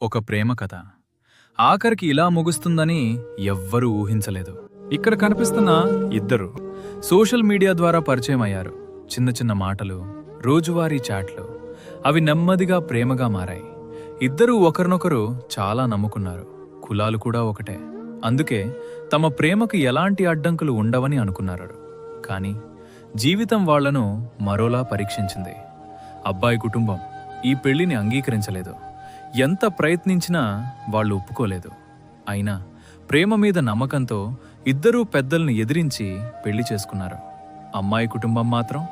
ఒక ప్రేమ కథ ఆఖరికి ఇలా ముగుస్తుందని ఎవ్వరూ ఊహించలేదు. ఇక్కడ కనిపిస్తున్న ఇద్దరు సోషల్ మీడియా ద్వారా పరిచయం అయ్యారు. చిన్న చిన్న మాటలు, రోజువారీ చాట్లు, అవి నెమ్మదిగా ప్రేమగా మారాయి. ఇద్దరూ ఒకరినొకరు చాలా నమ్ముకున్నారు. కులాలు కూడా ఒకటే. అందుకే తమ ప్రేమకు ఎలాంటి అడ్డంకులు ఉండవని అనుకున్నారు. కానీ జీవితం వాళ్లను మరోలా పరీక్షించింది. అబ్బాయి కుటుంబం ఈ పెళ్లిని అంగీకరించలేదు. ఎంత ప్రయత్నించినా వాళ్ళు ఒప్పుకోలేదు. అయినా ప్రేమ మీద నమ్మకంతో ఇద్దరూ పెద్దల్ని ఎదిరించి పెళ్లి చేసుకున్నారు. అమ్మాయి కుటుంబం మాత్రం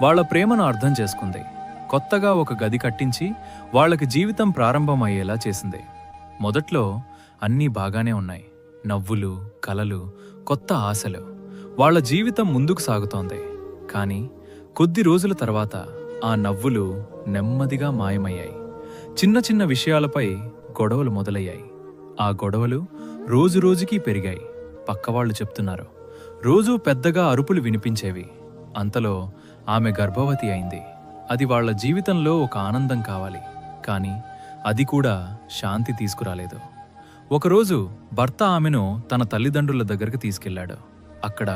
వాళ్ల ప్రేమను అర్థం చేసుకుంది. కొత్తగా ఒక గది కట్టించి వాళ్లకి జీవితం ప్రారంభమయ్యేలా చేసింది. మొదట్లో అన్నీ బాగానే ఉన్నాయి. నవ్వులు, కలలు, కొత్త ఆశలు. వాళ్ల జీవితం ముందుకు సాగుతోంది. కానీ కొద్ది రోజుల తర్వాత ఆ నవ్వులు నెమ్మదిగా మాయమయ్యాయి. చిన్న చిన్న విషయాలపై గొడవలు మొదలయ్యాయి. ఆ గొడవలు రోజురోజుకీ పెరిగాయి. పక్కవాళ్లు చెప్తున్నారు. రోజూ పెద్దగా అరుపులు వినిపించేవి. అంతలో ఆమె గర్భవతి అయింది. అది వాళ్ల జీవితంలో ఒక ఆనందం కావాలి. కానీ అది కూడా శాంతి తీసుకురాలేదు. ఒకరోజు భర్త ఆమెను తన తల్లిదండ్రుల దగ్గరకు తీసుకెళ్లాడు. అక్కడ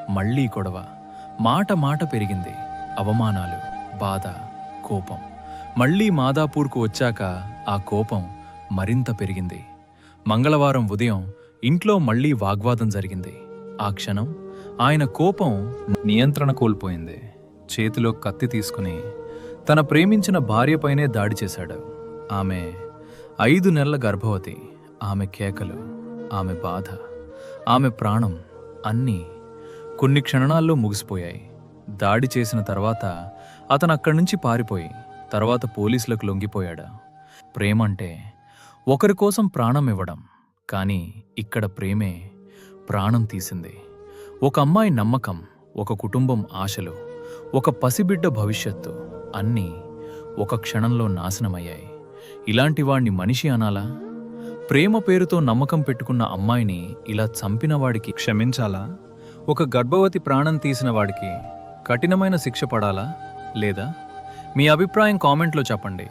మళ్లీ గొడవ. మాట మాట పెరిగింది. అవమానాలు, బాధ, కోపం. మళ్లీ మాదాపూర్కు వచ్చాక ఆ కోపం మరింత పెరిగింది. మంగళవారం ఉదయం ఇంట్లో మళ్లీ వాగ్వాదం జరిగింది. ఆ క్షణం ఆయన కోపం నియంత్రణ కోల్పోయింది. చేతిలో కత్తి తీసుకుని తన ప్రేమించిన భార్యపైనే దాడి చేశాడు. ఆమె 5 నెలల గర్భవతి. ఆమె కేకలు, ఆమె బాధ, ఆమె ప్రాణం అన్నీ కొన్ని క్షణాల్లో ముగిసిపోయాయి. దాడి చేసిన తర్వాత అతను అక్కడి నుంచి పారిపోయి తర్వాత పోలీసులకు లొంగిపోయాడు. ప్రేమంటే ఒకరి కోసం ప్రాణం ఇవ్వడం. కానీ ఇక్కడ ప్రేమే ప్రాణం తీసింది. ఒక అమ్మాయి నమ్మకం, ఒక కుటుంబం ఆశలు, ఒక పసిబిడ్డ భవిష్యత్తు అన్నీ ఒక క్షణంలో నాశనమయ్యాయి. ఇలాంటి వాణ్ణి మనిషి అనాలా? ప్రేమ పేరుతో నమ్మకం పెట్టుకున్న అమ్మాయిని ఇలా చంపిన వాడికి క్షమించాలా? ఒక గర్భవతి ప్రాణం తీసిన వాడికి కఠినమైన శిక్ష పడాలా? లేదా? మీ అభిప్రాయం కామెంట్లో చెప్పండి.